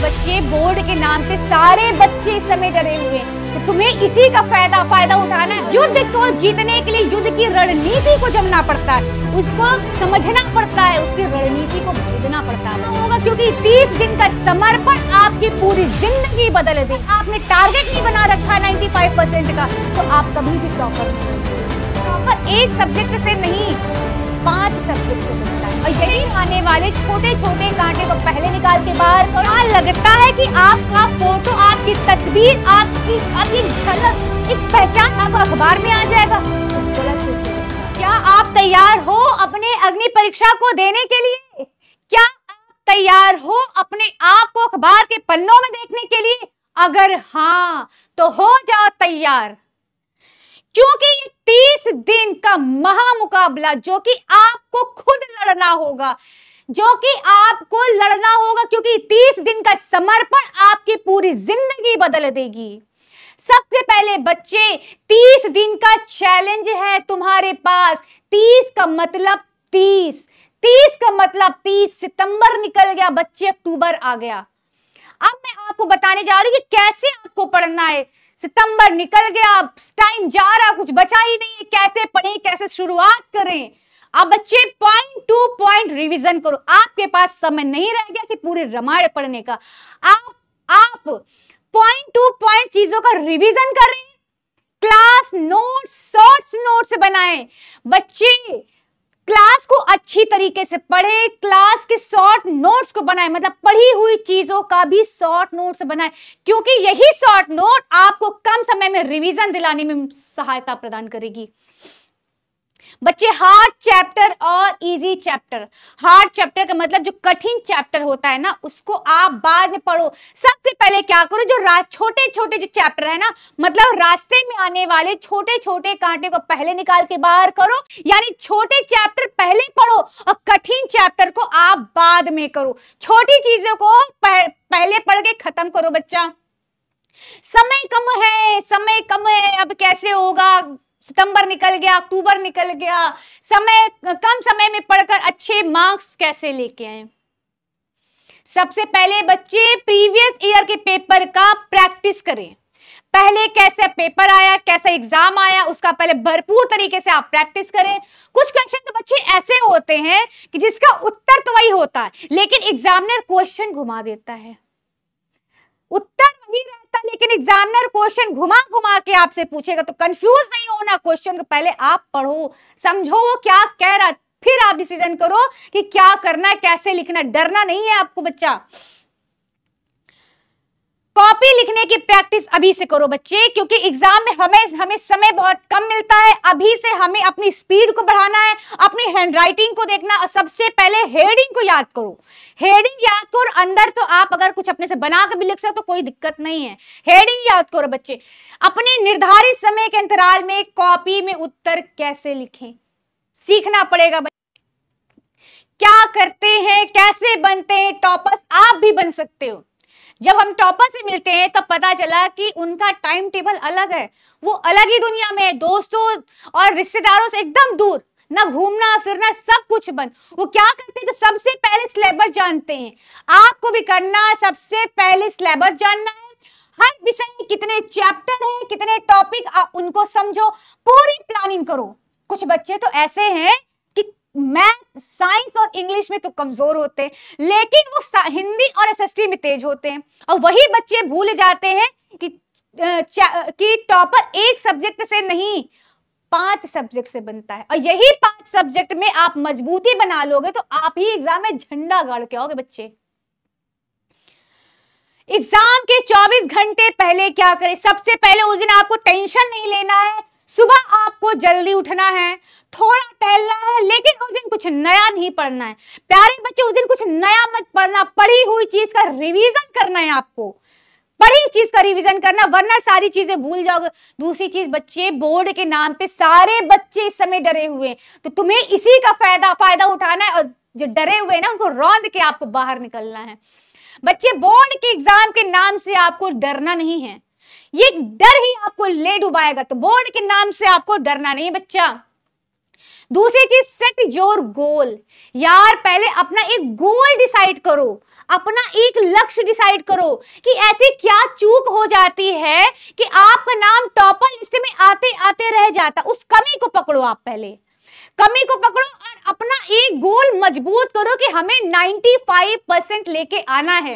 बच्चे बोर्ड के नाम पे सारे बच्चे इस समय डरे हुए हैं, तो तुम्हें इसी का फायदा उठाना है। युद्ध को जीतने के लिए युद्ध की रणनीति को जमना पड़ता है, उसको समझना पड़ता है, उसकी रणनीति को भेजना पड़ता है होगा, क्योंकि 30 दिन का समर्पण आपकी पूरी जिंदगी बदल दे। आपने टारगेट नहीं बना रखा 95% का, तो आप कभी भी टॉपर एक सब्जेक्ट से नहीं 5 सब्जेक्ट से बनता है। और यही आने वाले छोटे छोटे कांटे को पहले निकाल के बाहर क्या लगता है कि आपका फोटो, आपकी तस्वीर, आपकी झलक, एक पहचान आपको अखबार में आ जाएगा। क्या आप तैयार हो अपने अग्नि परीक्षा को देने के लिए? क्या आप तैयार हो अपने आप को अखबार के पन्नों में देखने के लिए? अगर हाँ तो हो जाओ तैयार, क्योंकि ये 30 दिन का महामुकाबला जो कि आपको खुद लड़ना होगा, क्योंकि 30 दिन का समर्पण आपकी पूरी जिंदगी बदल देगी। सबसे पहले बच्चे 30 दिन का चैलेंज है तुम्हारे पास। 30 का मतलब 30 का मतलब 30 सितंबर निकल गया बच्चे, अक्टूबर आ गया। अब मैं आपको बताने जा रही हूँ कि कैसे आपको पढ़ना है। सितंबर निकल गया, टाइम जा रहा, कुछ बचा ही नहीं है, कैसे पढ़ें, कैसे शुरुआत करें। अब बच्चे पॉइंट टू पॉइंट रिवीजन करो। आपके पास समय नहीं रह गया कि पूरे रामायण पढ़ने का। आप पॉइंट टू पॉइंट चीजों का रिवीजन करें, क्लास नोट्स, शॉर्ट्स नोट्स बनाएं। बच्चे क्लास को अच्छी तरीके से पढ़े, क्लास के शॉर्ट नोट्स को बनाए, मतलब पढ़ी हुई चीजों का भी शॉर्ट नोट्स बनाए, क्योंकि यही शॉर्ट नोट आपको कम समय में रिवीजन दिलाने में सहायता प्रदान करेगी। बच्चे हार्ड चैप्टर और इजी चैप्टर, हार्ड चैप्टर का मतलब जो कठिन चैप्टर होता है ना, उसको आप बाद में पढ़ो। सबसे पहले क्या करो, जो छोटे छोटे जो चैप्टर है ना, मतलब रास्ते में आने वाले छोटे छोटे कांटे को पहले निकाल के बाहर करो, यानी छोटे चैप्टर पहले पढ़ो और कठिन चैप्टर को आप बाद में करो। छोटी चीजों को पहले पढ़ के खत्म करो। बच्चा समय कम है, अब कैसे होगा, सितंबर निकल गया, अक्टूबर निकल गया, कम समय में पढ़कर अच्छे मार्क्स कैसे लेके आए। सबसे पहले बच्चे प्रीवियस ईयर के पेपर का प्रैक्टिस करें। पहले कैसे पेपर आया, कैसा एग्जाम आया, उसका पहले भरपूर तरीके से आप प्रैक्टिस करें। कुछ क्वेश्चन तो बच्चे ऐसे होते हैं कि जिसका उत्तर तो वही होता है, लेकिन एग्जामिनर क्वेश्चन घुमा देता है। उत्तर वही रहता है, लेकिन एग्जामिनर क्वेश्चन घुमा घुमा के आपसे पूछेगा, तो कंफ्यूज नहीं होना। क्वेश्चन को पहले आप पढ़ो, समझो वो क्या कह रहा, फिर आप डिसीजन करो कि क्या करना है, कैसे लिखना। डरना नहीं है आपको बच्चा। कॉपी लिखने की प्रैक्टिस अभी से करो बच्चे, क्योंकि एग्जाम में हमें समय बहुत कम मिलता है। अभी से हमें अपनी स्पीड को बढ़ाना है, अपनी हैंडराइटिंग को देखना, और सबसे पहले हेडिंग को याद करो। हेडिंग याद करो, अंदर तो आप अगर कुछ अपने से बना कर भी लिख सकते हो, कोई दिक्कत नहीं है। हेडिंग याद करो बच्चे। अपने निर्धारित समय के अंतराल में कॉपी में उत्तर कैसे लिखें सीखना पड़ेगा बच्चे। क्या करते हैं, कैसे बनते हैं टॉपर्स, आप भी बन सकते हो। जब हम टॉपर से मिलते हैं तब पता चला कि उनका टाइम टेबल अलग है, वो अलग ही दुनिया में है, दोस्तों और रिश्तेदारों से एकदम दूर, ना घूमना फिरना, सब कुछ बंद। वो क्या करते हैं, तो सबसे पहले सिलेबस जानते हैं। आपको भी करना है, सबसे पहले सिलेबस जानना है। हर विषय में कितने चैप्टर हैं, कितने टॉपिक, आप उनको समझो, पूरी प्लानिंग करो। कुछ बच्चे तो ऐसे हैं कि मैथ, साइंस और इंग्लिश में तो कमजोर होते हैं, लेकिन वो हिंदी और एसएसटी में तेज होते हैं। और वही बच्चे भूल जाते हैं कि टॉपर एक सब्जेक्ट से नहीं 5 सब्जेक्ट से बनता है, और यही 5 सब्जेक्ट में आप मजबूती बना लोगे तो आप ही एग्जाम में झंडा गाड़ के आओगे बच्चे। एग्जाम के 24 घंटे पहले क्या करें? सबसे पहले उस दिन आपको टेंशन नहीं लेना है। सुबह आपको जल्दी उठना है, थोड़ा टहलना है, लेकिन उस दिन कुछ नया नहीं पढ़ना है। प्यारे बच्चे, उस दिन कुछ नया मत पढ़ना, पढ़ी हुई चीज का रिवीजन करना है आपको, पढ़ी चीज का रिवीजन करना, वरना सारी चीजें भूल जाओगे। दूसरी चीज बच्चे, बोर्ड के नाम पे सारे बच्चे इस समय डरे हुए हैं, तो तुम्हें इसी का फायदा उठाना है, और जो डरे हुए हैं ना उनको रौंद के आपको बाहर निकलना है। बच्चे, बोर्ड के एग्जाम के नाम से आपको डरना नहीं है, ये डर ही आपको ले डुबाएगा, तो बोर्ड के नाम से आपको डरना नहीं है बच्चा। दूसरी चीज, सेट योर गोल। यार पहले अपना एक गोल डिसाइड करो, अपना एक लक्ष्य डिसाइड करो कि ऐसी क्या चूक हो जाती है कि आपका नाम टॉपर लिस्ट में आते आते रह जाता। उस कमी को पकड़ो, आप पहले कमी को पकड़ो और अपना एक गोल मजबूत करो कि हमें 95% लेके आना है।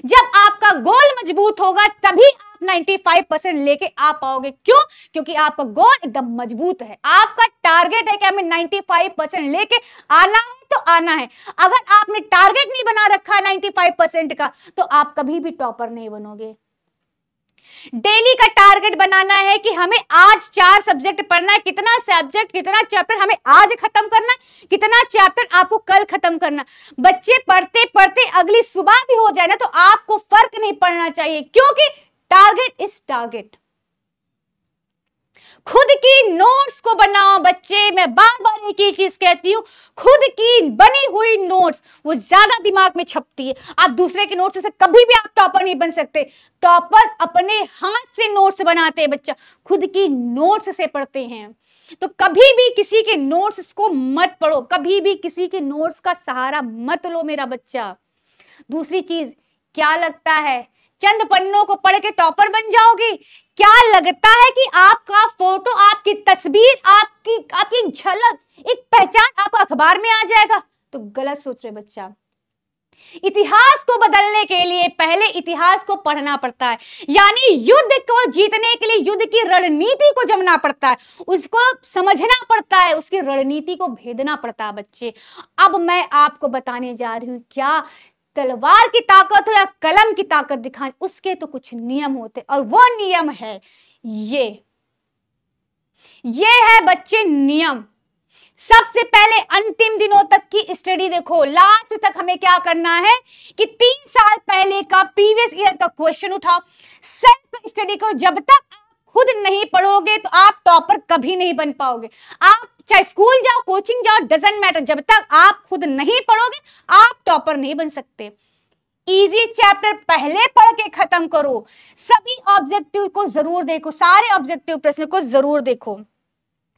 जब आपका गोल मजबूत होगा तभी आप 95% लेके आ पाओगे। क्यों? क्योंकि आपका गोल एकदम मजबूत है, आपका टारगेट है कि हमें 95% लेके आना है तो आना है। अगर आपने टारगेट नहीं बना रखा 95% का तो आप कभी भी टॉपर नहीं बनोगे। डेली का टारगेट बनाना है कि हमें आज 4 सब्जेक्ट पढ़ना है, कितना सब्जेक्ट कितना चैप्टर हमें आज खत्म करना है, कितना चैप्टर आपको कल खत्म करना। बच्चे पढ़ते पढ़ते अगली सुबह भी हो जाए ना तो आपको फर्क नहीं पड़ना चाहिए, क्योंकि टारगेट इज टारगेट। खुद की नोट्स को बनाओ बच्चे। मैं बार बार एक ही चीज कहती हूं, खुद की बनी हुई नोट्स वो ज्यादा दिमाग में छपती है। आप दूसरे के नोट्स से कभी भी आप टॉपर नहीं बन सकते। टॉपर अपने हाथ से नोट्स बनाते हैं, बच्चा खुद की नोट्स से पढ़ते हैं। तो कभी भी किसी के नोट्स को मत पढ़ो, कभी भी किसी के नोट्स का सहारा मत लो मेरा बच्चा। दूसरी चीज, क्या लगता है चंद पन्नों को पढ़ के टॉपर बन जाओगे? क्या लगता है कि आपका फोटो, आपकी तस्वीर, आपकी झलक, एक पहचान आपका अखबार में आ जाएगा? तो गलत सोच रहे बच्चा। इतिहास को बदलने के लिए पहले इतिहास को पढ़ना पड़ता है, यानी युद्ध को जीतने के लिए युद्ध की रणनीति को जमना पड़ता है, उसको समझना पड़ता है, उसकी रणनीति को भेदना पड़ता है बच्चे। अब मैं आपको बताने जा रही हूं, क्या तलवार की ताकत हो या कलम की ताकत दिखाने, उसके तो कुछ नियम होते और वो नियम है ये है बच्चे नियम। सबसे पहले अंतिम दिनों तक की स्टडी देखो, लास्ट तक हमें क्या करना है कि 3 साल पहले का प्रीवियस ईयर का क्वेश्चन उठाओ, सेल्फ स्टडी करो। जब तक आप खुद नहीं पढ़ोगे तो आप टॉपर कभी नहीं बन पाओगे। आप चाहे स्कूल जाओ, कोचिंग जाओ, डजंट मैटर, जब तक आप खुद नहीं पढ़ोगे आप टॉपर नहीं बन सकते। इजी चैप्टर पहले पढ़ के खत्म करो, सभी ऑब्जेक्टिव को जरूर देखो, सारे ऑब्जेक्टिव प्रश्न को जरूर देखो।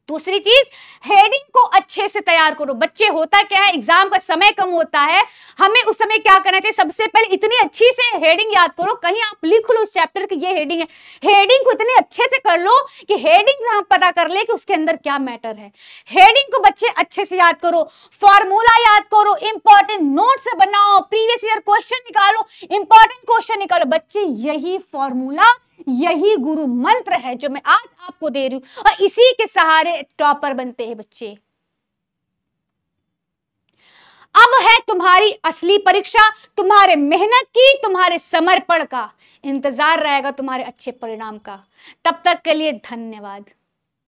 दूसरी चीज, हेडिंग को अच्छे से तैयार करो। बच्चे होता क्या है, एग्जाम का समय कम होता है, हमें उस समय क्या करना चाहिए, सबसे पहले इतनी अच्छी से हेडिंग याद करो, कहीं आप लिख लो उस चैप्टर की ये हेडिंग है, हेडिंग को इतने अच्छे से कर लो कि हेडिंग से हम पता कर ले कि उसके अंदर क्या मैटर है। हेडिंग को बच्चे अच्छे से याद करो, फॉर्मूला याद करो, इंपॉर्टेंट नोट्स बनाओ, प्रीवियस ईयर क्वेश्चन निकालो, इंपॉर्टेंट क्वेश्चन निकालो। बच्चे यही फॉर्मूला, यही गुरु मंत्र है जो मैं आज आपको दे रही हूं और इसी के सहारे टॉपर बनते हैं बच्चे। अब है तुम्हारी असली परीक्षा, तुम्हारे मेहनत की, तुम्हारे समर्पण का। इंतजार रहेगा तुम्हारे अच्छे परिणाम का। तब तक के लिए धन्यवाद।